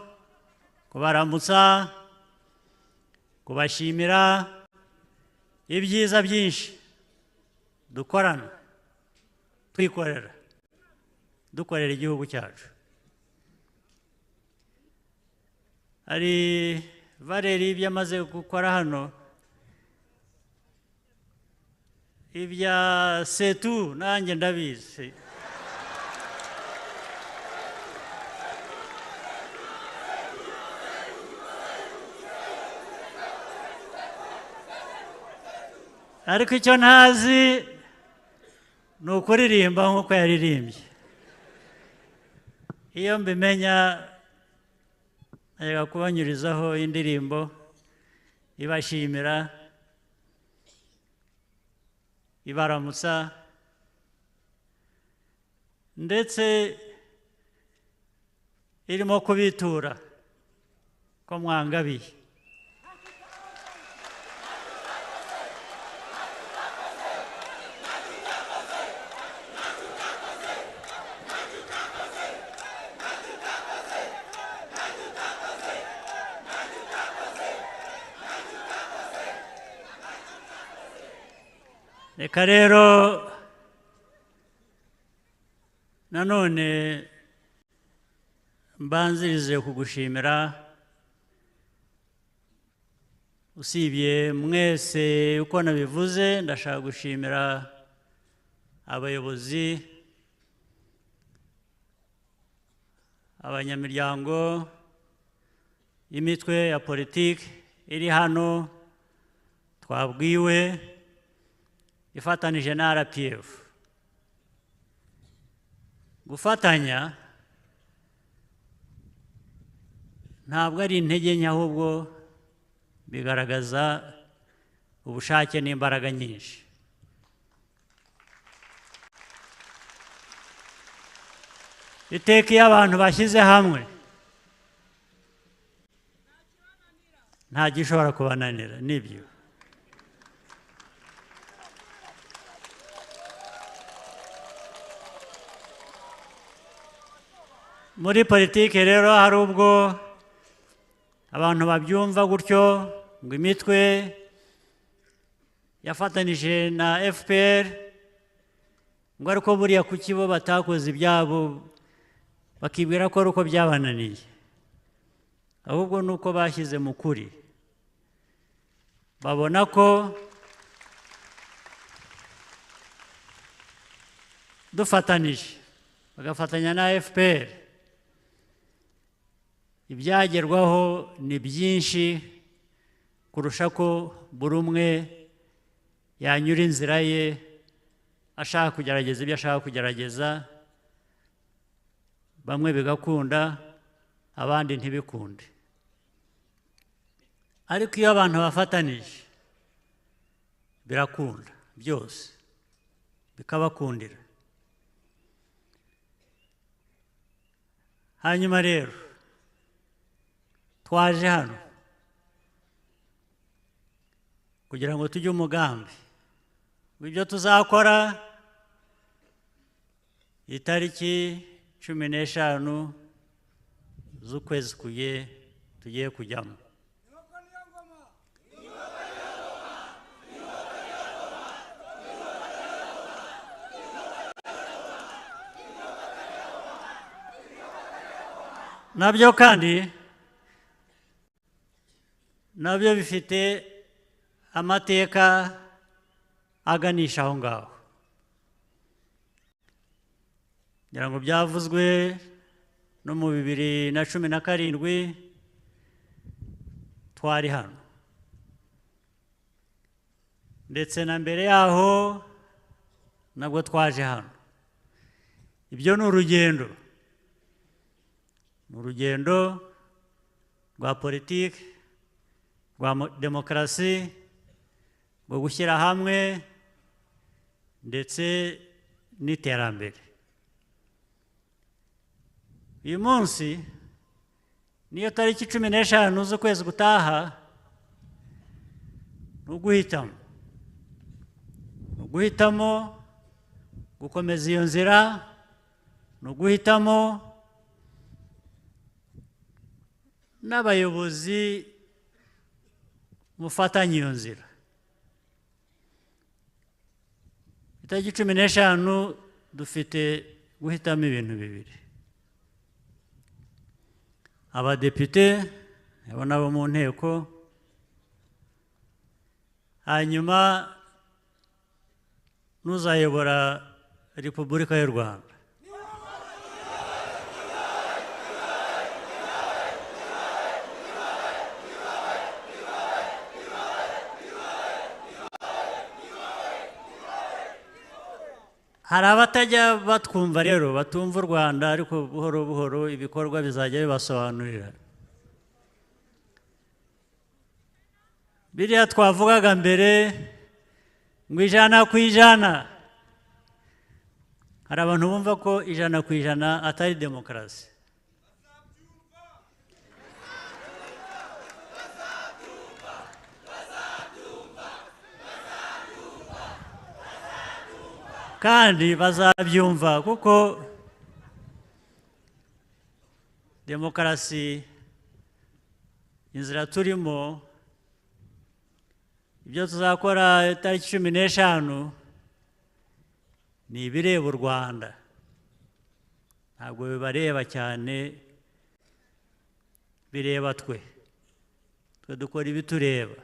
kubaramutsa, kubashimira ibyiza byinshi dukorana, twikorera, dukorera igihugu cyacu. Hari Valeri ibyo amaze gukora hano, ibya setu nanjye ndabizi. Ariko icyo ntazi ni ukuririmba nk'uko yaririmbye. Iyo mbimenya najyaga kubanyurizaho indirimbo ibashimira, ibaramutsa, ndetse irimo kubitura ko mwangabiye. Reka rero nanone mbanzirize kugushimira, usibye mwese uko nabivuze, ndashaka gushimira abayobozi, abanyamiryango y'imitwe ya politiki iri hano twabwiwe ifatanije na RPF. Gufatanya ntabwo ari intege nke, ahubwo bigaragaza ubushake n'imbaraga nyinshi. Iteka iyo abantu bashyize hamwe nta gishobora kubananira, nibyo. Muri politiki rero hari ubwo abantu babyumva gutyo, ngo imitwe yafatanije na FPR, ngo ariko buriya kuki bo batakoze ibyabo, bakibwira ko ari uko byabananiye. Ahubwo ni uko bashyize mu kuri, babona ko dufatanije, bagafatanya na FPR, ibyagerwaho ni byinshi kurusha ko buri umwe yanyura inzira ye ashaka kugerageza ibyo ashaka kugerageza, bamwe bigakunda abandi ntibikunde. Ariko iyo abantu bafatanije birakunda byose, bikabakundira. Hanyuma rero twaje hano kugira ngo tujye umugambi w'ibyo tuzakora itariki 15 z'ukwezi tugiye kujyamo. nabyo kandi nabyo bifite amateka aganisha aho ngaho. ngira ngo byavuzwe no mu 2017 twari hano, ndetse na mbere yaho nabwo twaje hano. Ibyo ni urugendo, rwa politiki, rwa demokarasi, rwo gushyira hamwe ndetse n'iterambere. Uyu munsi niyo tariki 15 z'ukwezi gutaha, ni uguhitamo gukomeza iyo nzira, ni uguhitamo n'abayobozi mufatanya iyo nzira. Itariki 15 dufite guhitamo ibintu bibiri: abadepite abo nabo mu nteko, hanyuma n'uzayobora Repubulika y'u Rwanda. Hari abatajya batwumva rero, batumva u Rwanda, ariko buhoro buhoro ibikorwa bizajya bibasobanurira. Biriya twavugaga mbere ngo 100%, hari abantu bumva ko 100% atari demokarasi. Kandi bazabyumva, kuko demokarasi, inzira turimo, ibyo tuzakora itariki 15 ni ibireba u Rwanda, ntabwo bibareba cyane, bireba twe dukora ibitureba.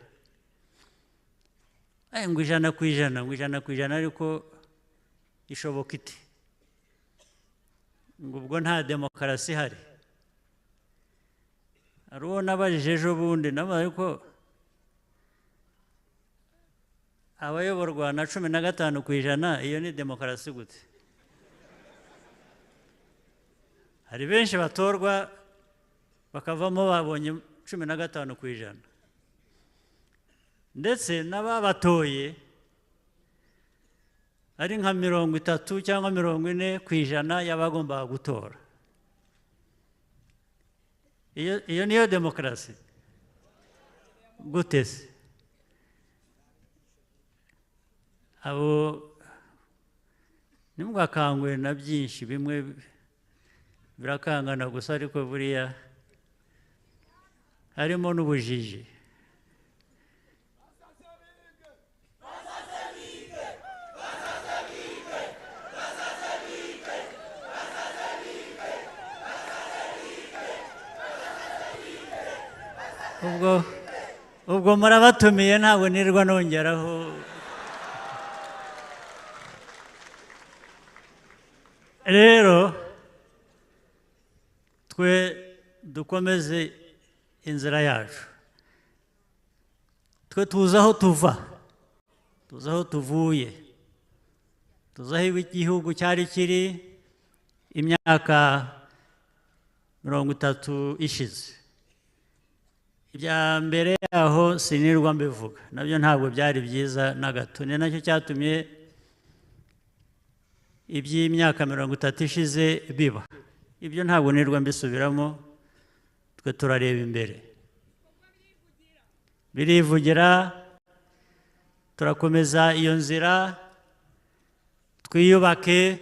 Ngo 100%, ariko ishoboka iti ngo ubwo nta demokarasi ihari? Hari uwo nabajije ejo bundi, ariko abayoborwa na 15%, iyo ni demokarasi gute? Hari benshi batorwa bakavamo babonye 15%, ndetse n'ababatoye ari nka 30 cyangwa 40% y'abagombaga gutora. Iyo niyo demokarasi gute se? Abo nimwakangwe na byinshi, bimwe birakangana gusa, ariko buriya harimo n'ubujiji. Ubwo murabatumiye, ntabwo nirwa nongeraho. Rero twe dukomeze inzira yacu, twe tuzi aho tuva, tuzi aho tuvuye, tuzi aho igihugu cyari kiri imyaka 30 ishize. Ibya mbere yaho sinirwa mbivuga, nabyo ntabwo byari byiza na gato. Ni nacyo cyatumye iby'imyaka 30 ishize biba. Ibyo ntabwo nirwa mbisubiramo, twe turareba imbere, birivugira. Turakomeza iyo nzira, twiyubake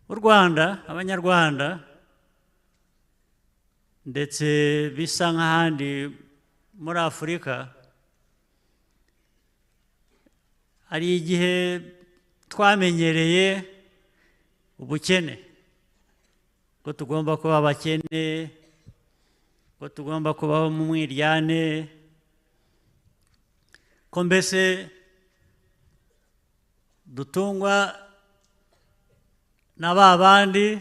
u Rwanda, Abanyarwanda, ndetse bisa nk'ahandi muri Afurika. Hari igihe twamenyereye ubukene, ko tugomba kuba abakene, ko tugomba kubaho mu mwiryane, ko mbese dutungwa na ba bandi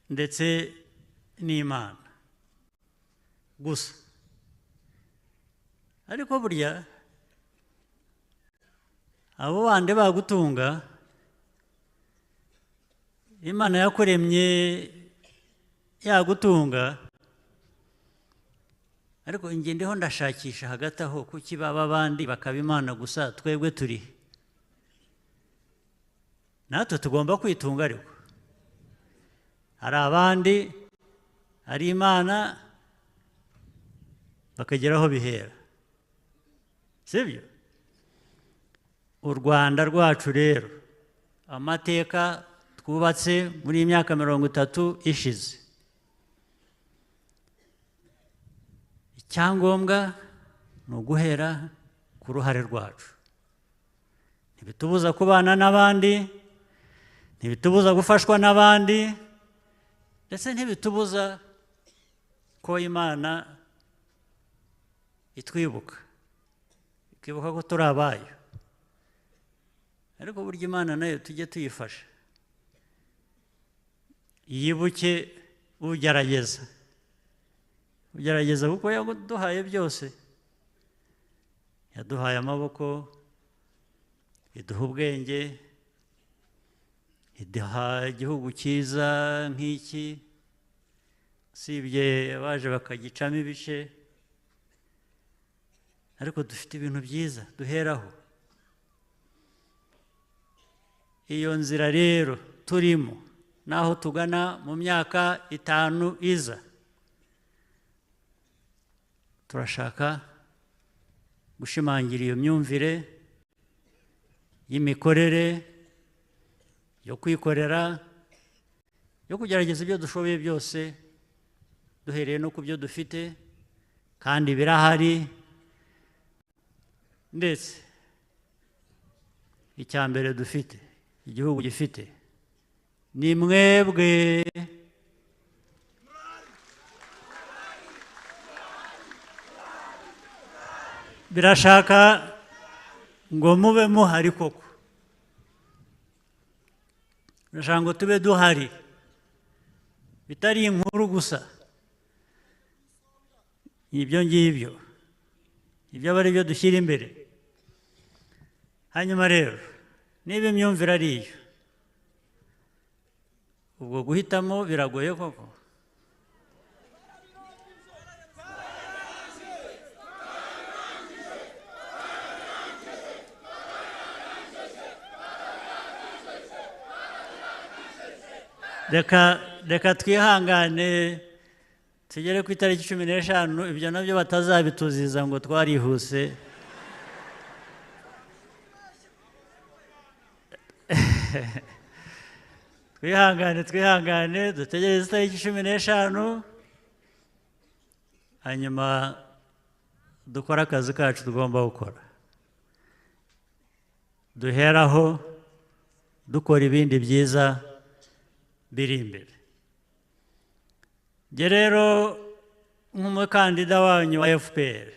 ndetse n'Imana gusa. Ariko burya abo bandi bagutunga, Imana yakuremye yagutunga, ariko njye ndiho ndashakisha hagati aho kuki baba abandi bakaba Imana gusa, twebwe turi natwe tugomba kwitunga. Ariko hari abandi ari Imana bakageraho bihera, sibyo? U Rwanda rwacu rero, amateka twubatse muri iyi myaka 30 ishize, icyangombwa ni uguhera ku ruhare rwacu. Ntibitubuza kubana n'abandi, ntibitubuza gufashwa n'abandi, ndetse ntibitubuza ko Imana itwibuka, ikibuka ko turi abayo. Ariko burya Imana nayo tujye tuyifasha, yibuke ugerageza kuko yaduhaye byose. Yaduhaye amaboko, iduha ubwenge, iduha igihugu cyiza nk'iki, usibye abaje bakagicamo ibice, ariko dufite ibintu byiza duheraho. Iyo nzira rero turimo naho tugana mu myaka 5 iza, turashaka gushimangira iyo myumvire y'imikorere, yo kwikorera, yo kugerageza ibyo dushoboye byose, duhereye no ku byo dufite kandi birahari. Ndetse icya mbere dufite, igihugu gifite, ni mwebwe. Birashaka ngo mube muhari koko, birashaka ngo tube duhari, bitari inkuru gusa. Ibyo ngibyo ibyo aba ari byo dushyira imbere. Hanyuma rero niba imyumvire ari iyo, ubwo guhitamo biragoye koko. Reka twihangane tugere ku itariki 15, ibyo nabyo batazabituziza ngo twarihuse. twihangane dutegereze itariki 15, hanyuma dukora akazi kacu tugomba gukora, duheraho dukora ibindi byiza biri imbere. Njye rero nk'umukandida wanyu wa FPR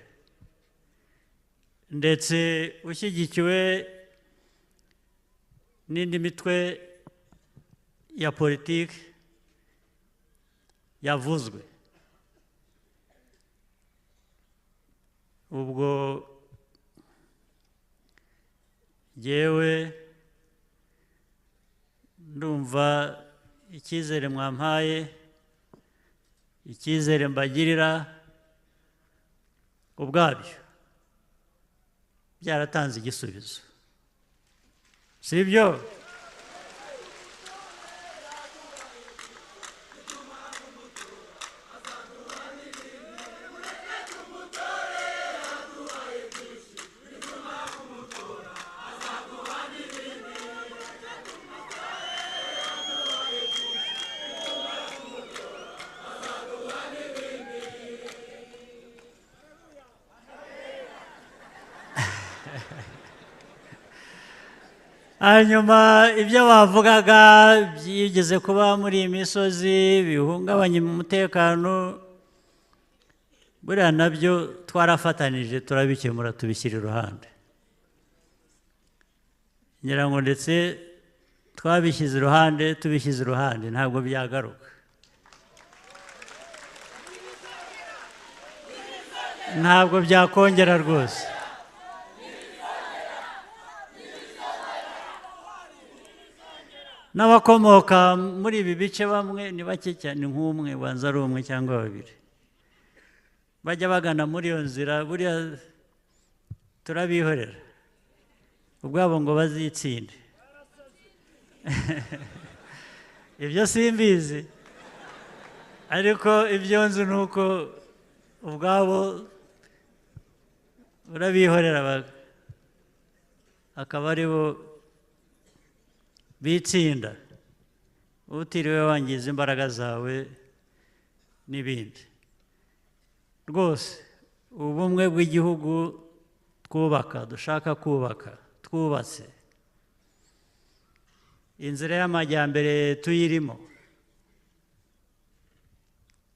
ndetse ushyigikiwe n'indi mitwe ya politiki yavuzwe, ubwo jyewe ndumva icyizere mwampaye, icyizere mbagirira ubwabyo byaratanze igisubizo, sibyo? hanyuma ibyo bavugaga byigeze kuba muri iyi misozi bihungabanya umutekano buriya nabyo twarafatanije turabikemura tubishyira iruhande ngira ngo ndetse twabishyize iruhande tubishyize iruhande ntabwo byagaruka ntabwo byakongera rwose n'abakomoka muri ibi bice bamwe ni bake cyane nk'umwe banza ari umwe cyangwa babiri bajya bagana muri iyo nzira buriya turabihorera ubwabo ngo bazitsinde ibyo simbizi ariko ibyo nzi ni uko ubwabo urabihorera akaba ari bo bitsinda utiriwe wangiza imbaraga zawe n'ibindi rwose ubumwe bw'igihugu twubaka dushaka kubaka twubatse inzira y'amajyambere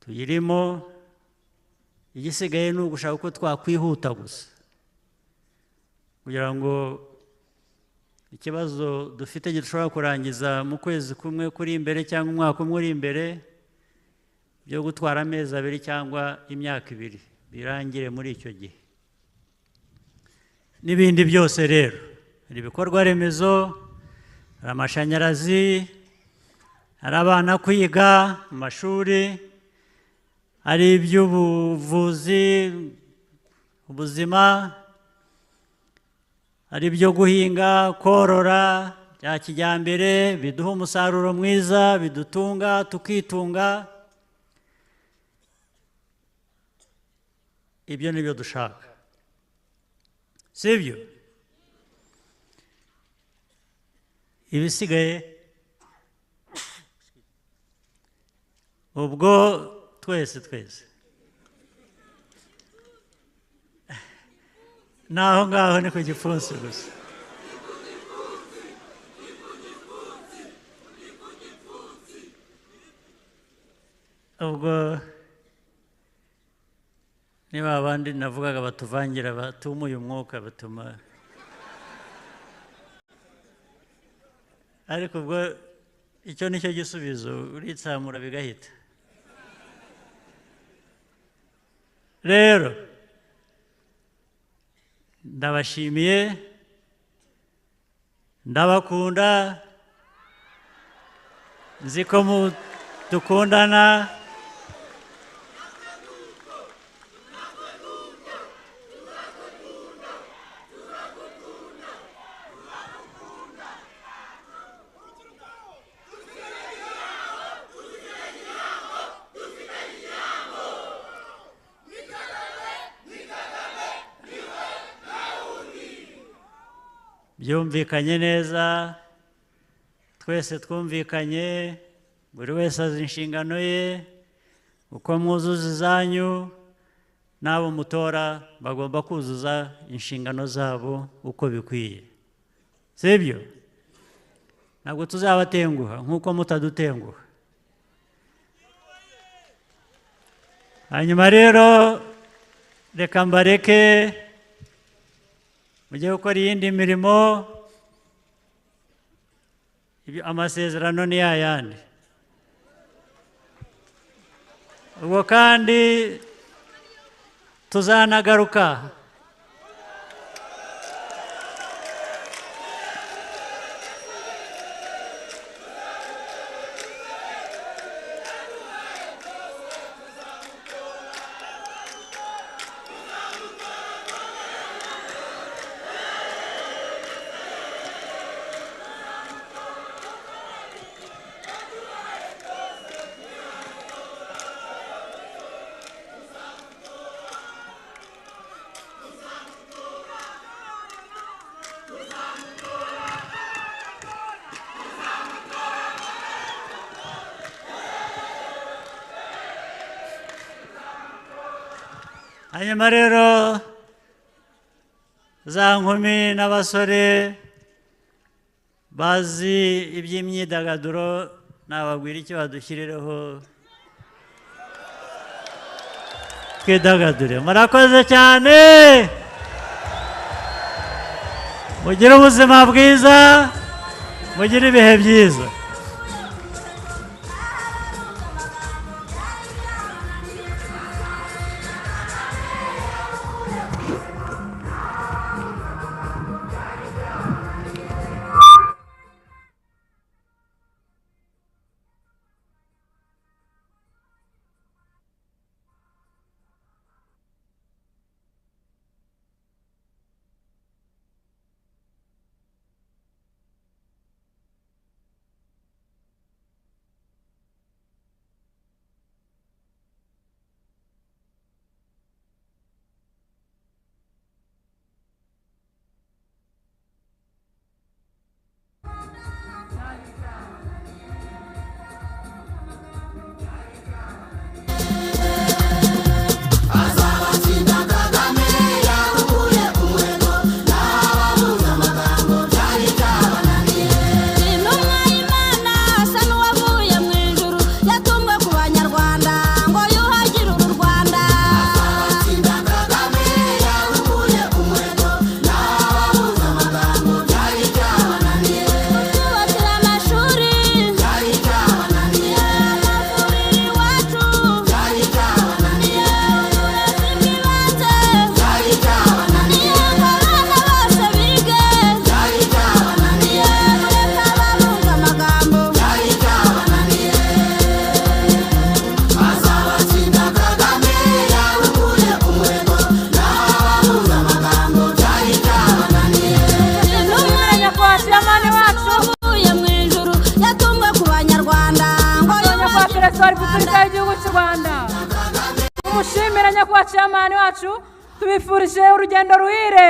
tuyirimo igisigaye ni ugushaka uko twakwihuta gusa kugira ngo ikibazo dufite gishobora kurangiza mu kwezi kumwe kuri imbere cyangwa umwaka umwe uri imbere byo gutwara amezi abiri cyangwa imyaka ibiri birangire muri icyo gihe n'ibindi byose rero hari ibikorwa remezo hari amashanyarazi hari abana kwiga mu mashuri hari iby'ubuvuzi ubuzima hari ibyo guhinga korora bya kijyambere biduha umusaruro mwiza bidutunga tukitunga ibyo ni byo dushaka sibyo ibisigaye ubwo twese naho ngaho ni ku gipfunsi gusa ubwo niba abandi navugaga batuvangira batumuye umwuka batuma ariko ubwo icyo ni cyo gisubizo uritsamura bigahita rero ndabashimiye ndabakunda nzi ko dukundana byumvikanye neza twese twumvikanye buri wese azi inshingano ye uko mwuzuza izanyu n'abo mutora bagomba kuzuza inshingano zabo uko bikwiye sibyo ntabwo tuzabatenguha nk'uko mutadutenguha hanyuma rero reka mbareke mujye gukora iyindi mirimo amasezerano ni yayandi ubwo kandi tuzanagaruka hanyuma rero za nkumi n'abasore bazi iby'imyidagaduro nababwira icyo badushyirireho twidagadure. Murakoze cyane, mugire ubuzima bwiza, mugire ibihe byiza. Tumushimira nyakubahwa chairman wacu, tubifurije urugendo ruhire.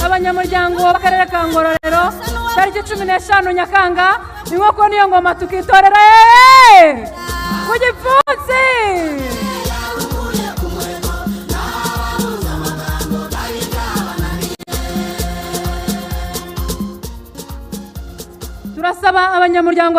Abanyamuryango w'akarere ka Ngororero tariki 15 Nyakanga inkoko niyo ngoma tukitorera ku gipfunsi. Turasaba abanyamuryango